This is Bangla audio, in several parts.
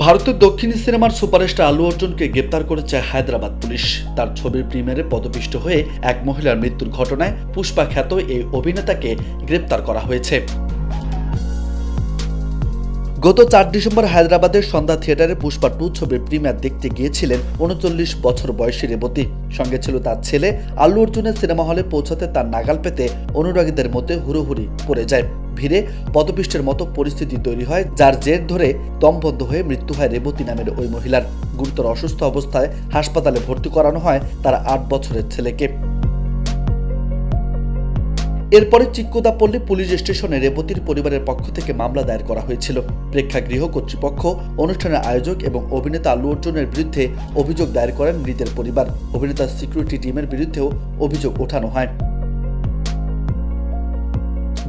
ভারতের দক্ষিণী সিনেমার সুপারস্টার আল্লু অর্জুনকে গ্রেপ্তার করেছে হায়দ্রাবাদ পুলিশ। তার ছবির প্রিমিয়ারে পদপিষ্ট হয়ে এক মহিলার মৃত্যুর ঘটনায় পুষ্পা খ্যাত এই অভিনেতাকে গ্রেপ্তার করা হয়েছে। গত ৪ ডিসেম্বর হায়দ্রাবাদের সন্ধ্যা থিয়েটারে পুষ্পা 2 ছবির প্রিমিয়ার দেখতে গিয়েছিলেন ৩৯ বছর বয়সী রেবতী। সঙ্গে ছিল তার ছেলে। আল্লু অর্জুনের সিনেমা হলে পৌঁছাতে তার নাগাল পেতে অনুরাগীদের মধ্যে হুড়োহুড়ি পড়ে যায়। ভিড়ে পদপিষ্টের মতো পরিস্থিতি তৈরি হয়, যার জের ধরে দমবন্ধ হয়ে মৃত্যু হয় রেবতী নামের ওই মহিলার। গুরুতর অসুস্থ অবস্থায় হাসপাতালে ভর্তি করানো হয় তার ৮ বছরের ছেলেকে। এরপরে চিক্কোদাপল্লী পুলিশ স্টেশনে রেবতীর পরিবারের পক্ষ থেকে মামলা দায়ের করা হয়েছিল। প্রেক্ষাগৃহ কর্তৃপক্ষ, অনুষ্ঠানের আয়োজক এবং অভিনেতা আল্লু অর্জুনের বিরুদ্ধে অভিযোগ দায়ের করেন মৃতের পরিবার। অভিনেতার সিকিউরিটি টিমের বিরুদ্ধেও অভিযোগ ওঠানো হয়।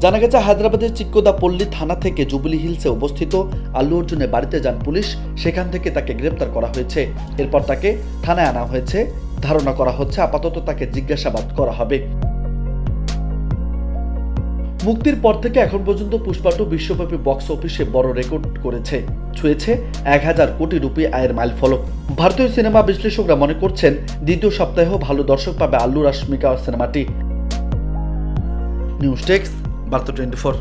জানা গেছে, হায়দ্রাবাদের চিক্কোদাপল্লী থানা থেকে জুবিলি হিলসে অবস্থিত আল্লু অর্জুনের বাড়িতে যান পুলিশ। সেখান থেকে তাকে গ্রেপ্তার করা হয়েছে। এরপর তাকে থানায় আনা হয়েছে। ধারণা করা হচ্ছে আপাতত তাকে জিজ্ঞাসাবাদ করা হবে। মুক্তির পর থেকে এখন পর্যন্ত পুষ্পা 2 বিশ্বব্যাপী বক্স অফিসে বড় রেকর্ড করেছে, ছুঁয়েছে ১,০০০ কোটি রুপি আয়ের মাইলফলক। ভারতীয় সিনেমা বিশ্লেষকরা মনে করছেন, দ্বিতীয় সপ্তাহেও ভালো দর্শক পাবে আল্লু রাশমিকা সিনেমাটি। নিউজ ডেস্ক, বার্তা 24।